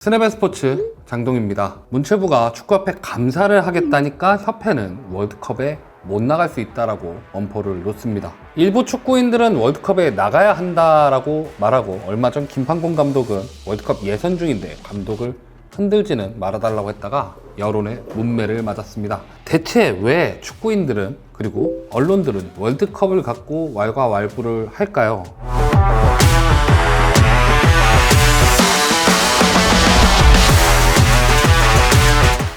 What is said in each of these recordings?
스냅의 스포츠 장동입니다. 문체부가 축구협회 감사를 하겠다니까 협회는 월드컵에 못 나갈 수 있다라고 엄포를 놓습니다. 일부 축구인들은 월드컵에 나가야 한다라고 말하고, 얼마 전 김판곤 감독은 월드컵 예선 중인데 감독을 흔들지는 말아달라고 했다가 여론의 문매를 맞았습니다. 대체 왜 축구인들은 그리고 언론들은 월드컵을 갖고 왈가왈부를 할까요?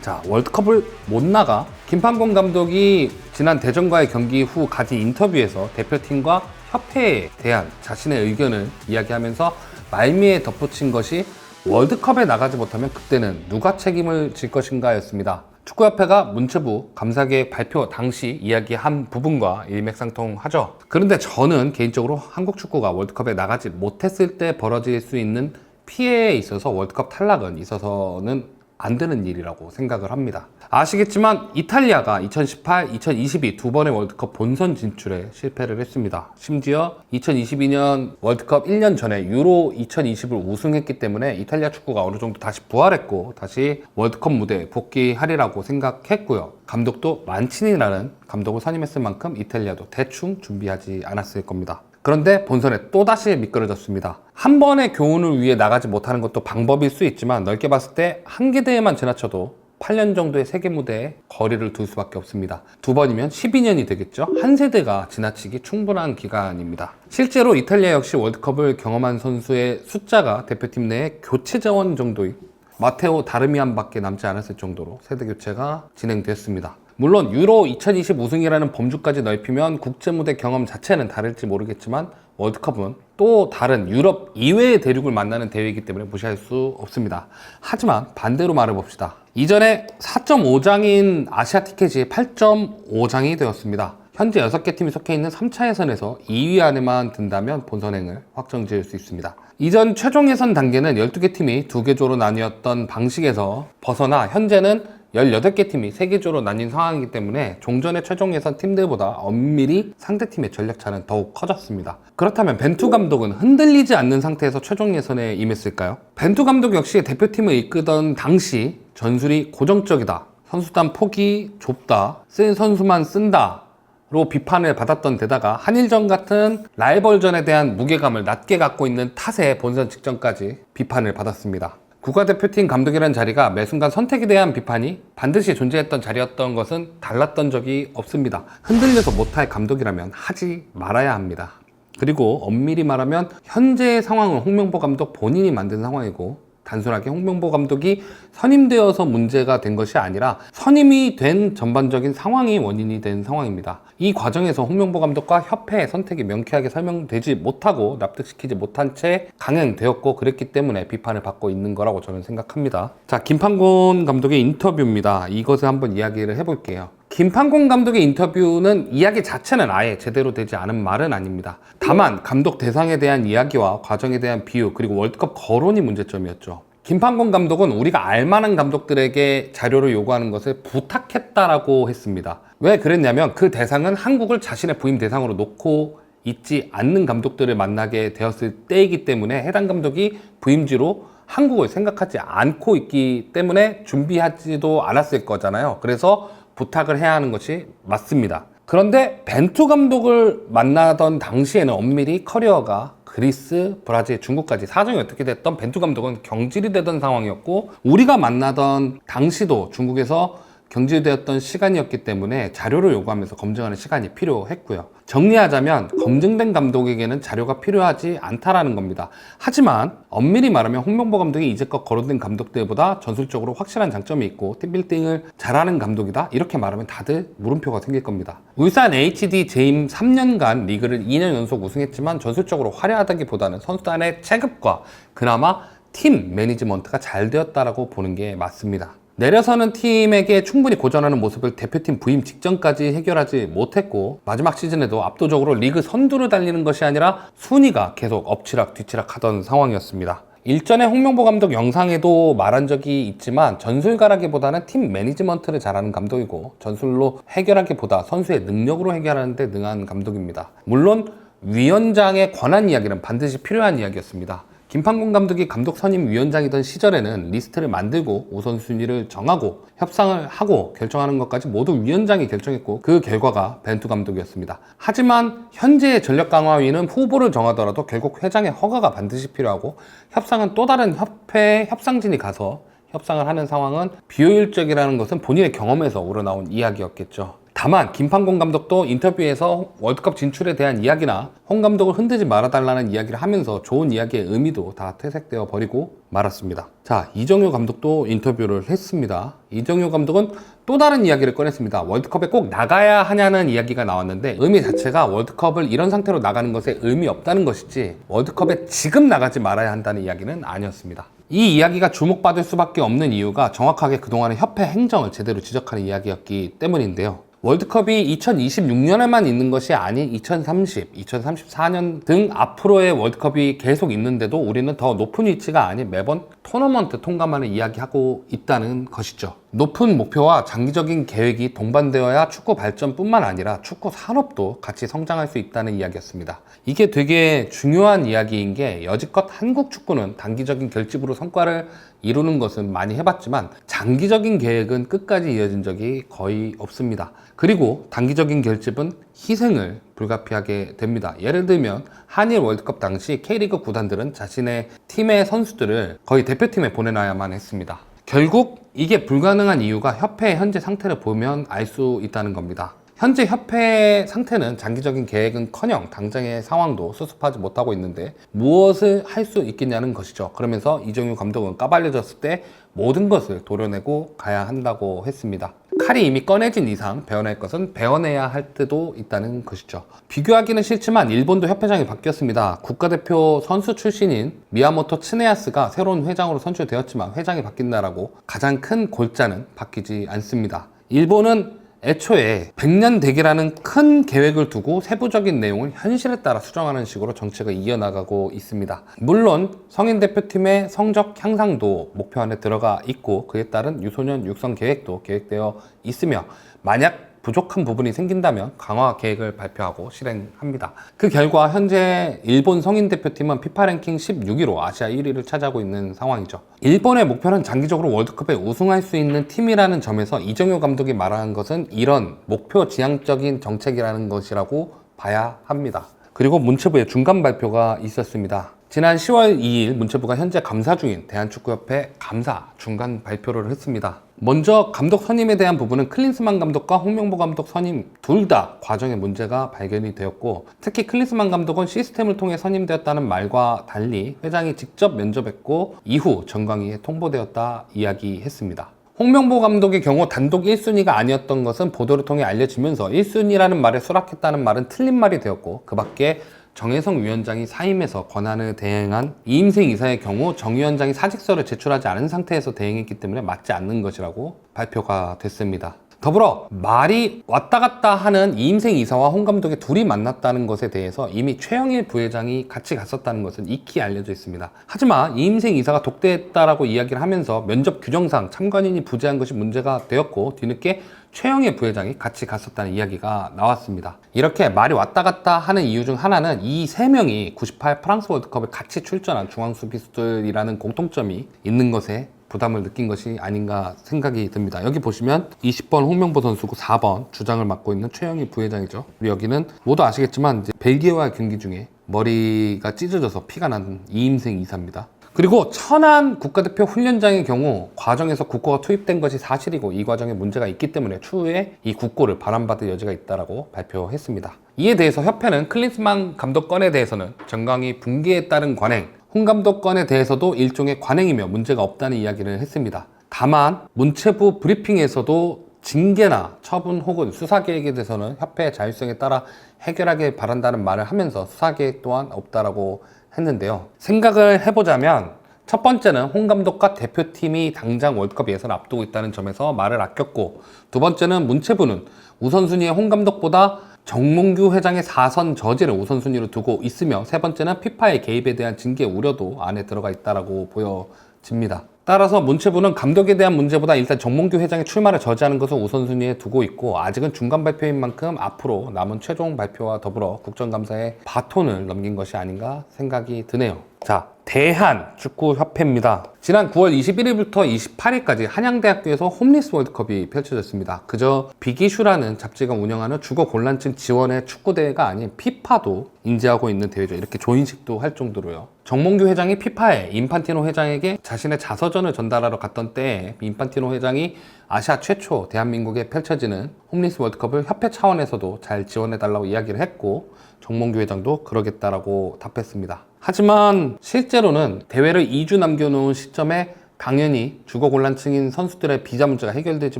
자, 월드컵을 못 나가? 김판곤 감독이 지난 대전과의 경기 후 가진 인터뷰에서 대표팀과 협회에 대한 자신의 의견을 이야기하면서 말미에 덧붙인 것이 월드컵에 나가지 못하면 그때는 누가 책임을 질 것인가 였습니다. 축구협회가 문체부 감사계획 발표 당시 이야기한 부분과 일맥상통하죠. 그런데 저는 개인적으로 한국 축구가 월드컵에 나가지 못했을 때 벌어질 수 있는 피해에 있어서 월드컵 탈락은 있어서는 안 되는 일이라고 생각을 합니다. 아시겠지만 이탈리아가 2018, 2022 두 번의 월드컵 본선 진출에 실패를 했습니다. 심지어 2022년 월드컵 1년 전에 유로 2020을 우승했기 때문에 이탈리아 축구가 어느 정도 다시 부활했고 다시 월드컵 무대에 복귀하리라고 생각했고요. 감독도 만치니라는 감독을 선임했을 만큼 이탈리아도 대충 준비하지 않았을 겁니다. 그런데 본선에 또다시 미끄러졌습니다. 한 번의 교훈을 위해 나가지 못하는 것도 방법일 수 있지만, 넓게 봤을 때 한 개대회만 지나쳐도 8년 정도의 세계 무대에 거리를 둘 수밖에 없습니다. 두 번이면 12년이 되겠죠? 한 세대가 지나치기 충분한 기간입니다. 실제로 이탈리아 역시 월드컵을 경험한 선수의 숫자가 대표팀 내에 교체 자원 정도인 마테오 다르미안 밖에 남지 않았을 정도로 세대 교체가 진행됐습니다. 물론 유로 2020 우승이라는 범주까지 넓히면 국제무대 경험 자체는 다를지 모르겠지만, 월드컵은 또 다른 유럽 이외의 대륙을 만나는 대회이기 때문에 무시할 수 없습니다. 하지만 반대로 말해봅시다. 이전에 4.5장인 아시아 티켓이 8.5장이 되었습니다. 현재 6개 팀이 속해 있는 3차 예선에서 2위 안에만 든다면 본선행을 확정지을 수 있습니다. 이전 최종 예선 단계는 12개 팀이 2개 조로 나뉘었던 방식에서 벗어나 현재는 18개 팀이 3개 조로 나뉜 상황이기 때문에 종전의 최종 예선 팀들보다 엄밀히 상대팀의 전력차는 더욱 커졌습니다. 그렇다면 벤투 감독은 흔들리지 않는 상태에서 최종 예선에 임했을까요? 벤투 감독 역시 대표팀을 이끄던 당시 전술이 고정적이다, 선수단 폭이 좁다, 쓴 선수만 쓴다 로 비판을 받았던 데다가 한일전 같은 라이벌전에 대한 무게감을 낮게 갖고 있는 탓에 본선 직전까지 비판을 받았습니다. 국가대표팀 감독이라는 자리가 매 순간 선택에 대한 비판이 반드시 존재했던 자리였던 것은 달랐던 적이 없습니다. 흔들려서 못할 감독이라면 하지 말아야 합니다. 그리고 엄밀히 말하면 현재의 상황은 홍명보 감독 본인이 만든 상황이고, 단순하게 홍명보 감독이 선임되어서 문제가 된 것이 아니라 선임이 된 전반적인 상황이 원인이 된 상황입니다. 이 과정에서 홍명보 감독과 협회의 선택이 명쾌하게 설명되지 못하고 납득시키지 못한 채 강행되었고, 그랬기 때문에 비판을 받고 있는 거라고 저는 생각합니다. 자, 김판곤 감독의 인터뷰입니다. 이것을 한번 이야기를 해볼게요. 김판곤 감독의 인터뷰는 이야기 자체는 아예 제대로 되지 않은 말은 아닙니다. 다만 감독 대상에 대한 이야기와 과정에 대한 비유, 그리고 월드컵 거론이 문제점이었죠. 김판곤 감독은 우리가 알만한 감독들에게 자료를 요구하는 것을 부탁했다라고 했습니다. 왜 그랬냐면 그 대상은 한국을 자신의 부임 대상으로 놓고 있지 않는 감독들을 만나게 되었을 때이기 때문에, 해당 감독이 부임지로 한국을 생각하지 않고 있기 때문에 준비하지도 않았을 거잖아요. 그래서 부탁을 해야 하는 것이 맞습니다. 그런데 벤투 감독을 만나던 당시에는 엄밀히 커리어가 그리스, 브라질, 중국까지 사정이 어떻게 됐던 벤투 감독은 경질이 되던 상황이었고, 우리가 만나던 당시도 중국에서 경질되었던 시간이었기 때문에 자료를 요구하면서 검증하는 시간이 필요했고요. 정리하자면 검증된 감독에게는 자료가 필요하지 않다라는 겁니다. 하지만 엄밀히 말하면 홍명보 감독이 이제껏 거론된 감독들보다 전술적으로 확실한 장점이 있고 팀빌딩을 잘하는 감독이다, 이렇게 말하면 다들 물음표가 생길 겁니다. 울산 HD 재임 3년간 리그를 2년 연속 우승했지만 전술적으로 화려하다기보다는 선수단의 체급과 그나마 팀 매니지먼트가 잘 되었다라고 보는 게 맞습니다. 내려서는 팀에게 충분히 고전하는 모습을 대표팀 부임 직전까지 해결하지 못했고, 마지막 시즌에도 압도적으로 리그 선두를 달리는 것이 아니라 순위가 계속 엎치락 뒤치락 하던 상황이었습니다. 일전에 홍명보 감독 영상에도 말한 적이 있지만, 전술가라기보다는 팀 매니지먼트를 잘하는 감독이고, 전술로 해결하기보다 선수의 능력으로 해결하는 데 능한 감독입니다. 물론 위원장의 권한 이야기는 반드시 필요한 이야기였습니다. 김판곤 감독이 감독 선임 위원장이던 시절에는 리스트를 만들고 우선순위를 정하고 협상을 하고 결정하는 것까지 모두 위원장이 결정했고 그 결과가 벤투 감독이었습니다. 하지만 현재의 전력강화위는 후보를 정하더라도 결국 회장의 허가가 반드시 필요하고 협상은 또 다른 협회 협상진이 가서 협상을 하는 상황은 비효율적이라는 것은 본인의 경험에서 우러나온 이야기였겠죠. 다만 김판곤 감독도 인터뷰에서 월드컵 진출에 대한 이야기나 홍 감독을 흔들지 말아달라는 이야기를 하면서 좋은 이야기의 의미도 다 퇴색되어 버리고 말았습니다. 자, 이정효 감독도 인터뷰를 했습니다. 이정효 감독은 또 다른 이야기를 꺼냈습니다. 월드컵에 꼭 나가야 하냐는 이야기가 나왔는데 의미 자체가 월드컵을 이런 상태로 나가는 것에 의미 없다는 것이지 월드컵에 지금 나가지 말아야 한다는 이야기는 아니었습니다. 이 이야기가 주목받을 수밖에 없는 이유가 정확하게 그동안의 협회 행정을 제대로 지적하는 이야기였기 때문인데요. 월드컵이 2026년에만 있는 것이 아닌 2030, 2034년 등 앞으로의 월드컵이 계속 있는데도 우리는 더 높은 위치가 아닌 매번 토너먼트 통과만을 이야기하고 있다는 것이죠. 높은 목표와 장기적인 계획이 동반되어야 축구 발전뿐만 아니라 축구 산업도 같이 성장할 수 있다는 이야기였습니다. 이게 되게 중요한 이야기인 게 여지껏 한국 축구는 단기적인 결집으로 성과를 이루는 것은 많이 해봤지만 장기적인 계획은 끝까지 이어진 적이 거의 없습니다. 그리고 단기적인 결집은 희생을 불가피하게 됩니다. 예를 들면 한일 월드컵 당시 K리그 구단들은 자신의 팀의 선수들을 거의 대표팀에 보내놔야만 했습니다. 결국 이게 불가능한 이유가 협회의 현재 상태를 보면 알 수 있다는 겁니다. 현재 협회 상태는 장기적인 계획은커녕 당장의 상황도 수습하지 못하고 있는데 무엇을 할 수 있겠냐는 것이죠. 그러면서 이정효 감독은 까발려졌을 때 모든 것을 도려내고 가야 한다고 했습니다. 칼이 이미 꺼내진 이상 베어낼 것은 베어내야 할 때도 있다는 것이죠. 비교하기는 싫지만 일본도 협회장이 바뀌었습니다. 국가대표 선수 출신인 미야모토 츠네야스가 새로운 회장으로 선출되었지만 회장이 바뀐다라고 가장 큰 골자는 바뀌지 않습니다. 일본은 애초에 100년 대계라는 큰 계획을 두고 세부적인 내용을 현실에 따라 수정하는 식으로 정책을 이어나가고 있습니다. 물론 성인 대표팀의 성적 향상도 목표 안에 들어가 있고 그에 따른 유소년 육성 계획도 계획되어 있으며 만약 부족한 부분이 생긴다면 강화 계획을 발표하고 실행합니다. 그 결과 현재 일본 성인 대표팀은 피파 랭킹 16위로 아시아 1위를 차지하고 있는 상황이죠. 일본의 목표는 장기적으로 월드컵에 우승할 수 있는 팀이라는 점에서 이정효 감독이 말하는 것은 이런 목표 지향적인 정책이라는 것이라고 봐야 합니다. 그리고 문체부의 중간 발표가 있었습니다. 지난 10월 2일 문체부가 현재 감사 중인 대한축구협회 감사 중간 발표를 했습니다. 먼저 감독 선임에 대한 부분은 클린스만 감독과 홍명보 감독 선임 둘 다 과정에 문제가 발견이 되었고 특히 클린스만 감독은 시스템을 통해 선임되었다는 말과 달리 회장이 직접 면접했고 이후 정광희에 통보되었다 이야기했습니다. 홍명보 감독의 경우 단독 1순위가 아니었던 것은 보도를 통해 알려지면서 1순위라는 말에 수락했다는 말은 틀린 말이 되었고 그 밖에 정혜성 위원장이 사임해서 권한을 대행한 이임생 이사의 경우 정 위원장이 사직서를 제출하지 않은 상태에서 대행했기 때문에 맞지 않는 것이라고 발표가 됐습니다. 더불어 말이 왔다 갔다 하는 이임생 이사와 홍 감독이 둘이 만났다는 것에 대해서 이미 최영일 부회장이 같이 갔었다는 것은 익히 알려져 있습니다. 하지만 이임생 이사가 독대했다라고 이야기를 하면서 면접 규정상 참관인이 부재한 것이 문제가 되었고 뒤늦게 최영일 부회장이 같이 갔었다는 이야기가 나왔습니다. 이렇게 말이 왔다 갔다 하는 이유 중 하나는 이 세 명이 98 프랑스 월드컵에 같이 출전한 중앙수비수들이라는 공통점이 있는 것에 부담을 느낀 것이 아닌가 생각이 듭니다. 여기 보시면 20번 홍명보 선수고 4번 주장을 맡고 있는 최영희 부회장이죠. 그리고 여기는 모두 아시겠지만 이제 벨기에와의 경기 중에 머리가 찢어져서 피가 난 이임생 이사입니다. 그리고 천안 국가대표 훈련장의 경우 과정에서 국고가 투입된 것이 사실이고 이 과정에 문제가 있기 때문에 추후에 이 국고를 반환받을 여지가 있다고 발표했습니다. 이에 대해서 협회는 클린스만 감독 건에 대해서는 정광희 붕괴에 따른 관행, 홍 감독 건에 대해서도 일종의 관행이며 문제가 없다는 이야기를 했습니다. 다만 문체부 브리핑에서도 징계나 처분 혹은 수사 계획에 대해서는 협회의 자율성에 따라 해결하길 바란다는 말을 하면서 수사 계획 또한 없다라고 했는데요. 생각을 해보자면 첫 번째는 홍 감독과 대표팀이 당장 월드컵 예선을 앞두고 있다는 점에서 말을 아꼈고 두 번째는 문체부는 우선순위에 홍 감독보다 정몽규 회장의 4선 저지를 우선순위로 두고 있으며 세 번째는 피파의 개입에 대한 징계 우려도 안에 들어가 있다고 보여집니다. 따라서 문체부는 감독에 대한 문제보다 일단 정몽규 회장의 출마를 저지하는 것을 우선순위에 두고 있고 아직은 중간 발표인 만큼 앞으로 남은 최종 발표와 더불어 국정감사에 바톤을 넘긴 것이 아닌가 생각이 드네요. 자, 대한축구협회입니다. 지난 9월 21일부터 28일까지 한양대학교에서 홈리스 월드컵이 펼쳐졌습니다. 그저 비기슈라는 잡지가 운영하는 주거 곤란층 지원의 축구대회가 아닌 피파도 인지하고 있는 대회죠. 이렇게 조인식도 할 정도로요. 정몽규 회장이 피파에 인판티노 회장에게 자신의 자서전을 전달하러 갔던 때에 인판티노 회장이 아시아 최초 대한민국에 펼쳐지는 홈리스 월드컵을 협회 차원에서도 잘 지원해달라고 이야기를 했고, 정몽규 회장도 그러겠다라고 답했습니다. 하지만 실제로는 대회를 2주 남겨놓은 시점에 당연히 주거 곤란층인 선수들의 비자 문제가 해결되지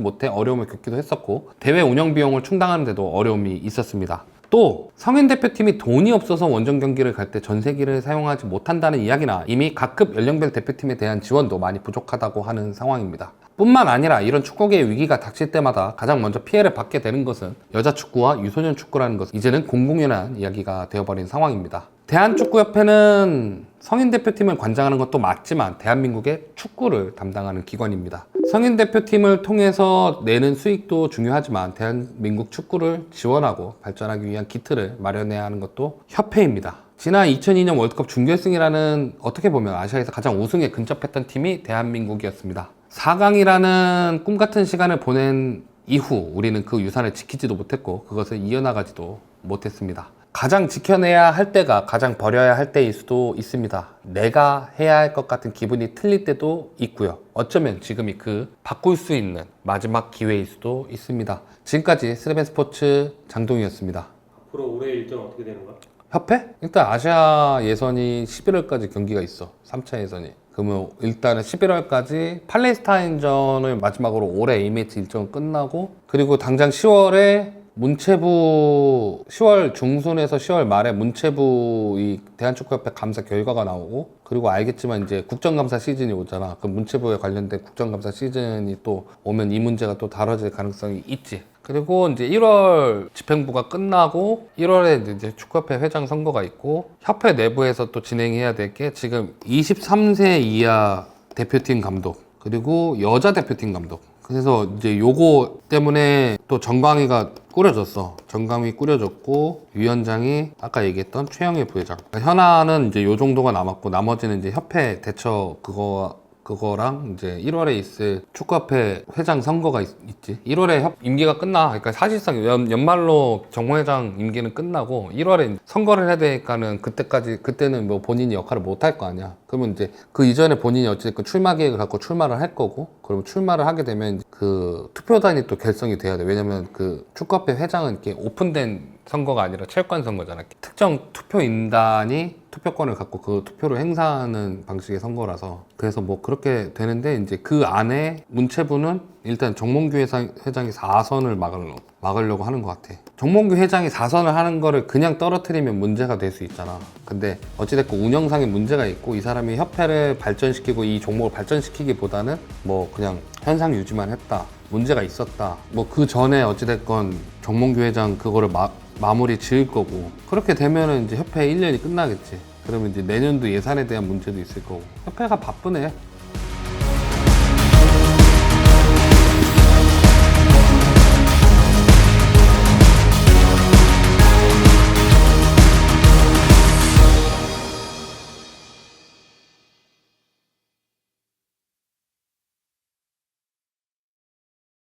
못해 어려움을 겪기도 했었고, 대회 운영 비용을 충당하는데도 어려움이 있었습니다. 또 성인 대표팀이 돈이 없어서 원정 경기를 갈 때 전세기를 사용하지 못한다는 이야기나 이미 각급 연령별 대표팀에 대한 지원도 많이 부족하다고 하는 상황입니다. 뿐만 아니라 이런 축구계의 위기가 닥칠 때마다 가장 먼저 피해를 받게 되는 것은 여자 축구와 유소년 축구라는 것은 이제는 공공연한 이야기가 되어버린 상황입니다. 대한축구협회는 성인 대표팀을 관장하는 것도 맞지만 대한민국의 축구를 담당하는 기관입니다. 성인 대표팀을 통해서 내는 수익도 중요하지만 대한민국 축구를 지원하고 발전하기 위한 기틀을 마련해야 하는 것도 협회입니다. 지난 2002년 월드컵 준결승이라는 어떻게 보면 아시아에서 가장 우승에 근접했던 팀이 대한민국이었습니다. 4강이라는 꿈같은 시간을 보낸 이후 우리는 그 유산을 지키지도 못했고 그것을 이어나가지도 못했습니다. 가장 지켜내야 할 때가 가장 버려야 할 때일 수도 있습니다. 내가 해야 할 것 같은 기분이 틀릴 때도 있고요. 어쩌면 지금이 그 바꿀 수 있는 마지막 기회일 수도 있습니다. 지금까지 스레벤 스포츠 장동희였습니다. 앞으로 올해 일정 어떻게 되는 거야? 협회? 일단 아시아 예선이 11월까지 경기가 있어. 3차 예선이. 그러면 일단은 11월까지 팔레스타인전을 마지막으로 올해 A매치 일정 끝나고, 그리고 당장 10월에 문체부 10월 중순에서 10월 말에 문체부 이 대한축구협회 감사 결과가 나오고, 그리고 알겠지만 이제 국정감사 시즌이 오잖아. 그 문체부에 관련된 국정감사 시즌이 또 오면 이 문제가 또 다뤄질 가능성이 있지. 그리고 이제 1월 집행부가 끝나고 1월에 이제 축구협회 회장 선거가 있고, 협회 내부에서 또 진행해야 될 게 지금 23세 이하 대표팀 감독, 그리고 여자 대표팀 감독. 그래서 이제 요거 때문에 또 정강이가 꾸려졌어. 정강이 꾸려졌고, 위원장이 아까 얘기했던 최영일 부회장. 그러니까 현안은 이제 요 정도가 남았고, 나머지는 이제 협회 대처 그거랑 이제 1월에 있을 축구협회 회장 선거가 있지. 1월에 임기가 끝나. 그러니까 사실상 연말로 정회장 임기는 끝나고 1월에 선거를 해야 되니까는 그때는 뭐 본인이 역할을 못 할 거 아니야. 그러면 이제 그 이전에 본인이 어쨌든 출마 계획을 갖고 출마를 할 거고, 그러면 출마를 하게 되면 그 투표단이 또 결성이 돼야 돼. 왜냐면 그 축구협회 회장은 이렇게 오픈된 선거가 아니라 체육관 선거잖아. 특정 투표인단이 투표권을 갖고 그 투표를 행사하는 방식의 선거라서, 그래서 뭐 그렇게 되는데, 이제 그 안에 문체부는 일단 정몽규 회장이 4선을 막으려고 하는 것 같아. 정몽규 회장이 4선을 하는 거를 그냥 떨어뜨리면 문제가 될 수 있잖아. 근데 어찌됐건 운영상에 문제가 있고, 이 사람이 협회를 발전시키고 이 종목을 발전시키기보다는 뭐 그냥 현상 유지만 했다, 문제가 있었다, 뭐 그 전에 어찌됐건 정몽규 회장 그거를 마무리 지을 거고, 그렇게 되면은 이제 협회 1년이 끝나겠지. 그러면 이제 내년도 예산에 대한 문제도 있을 거고. 협회가 바쁘네.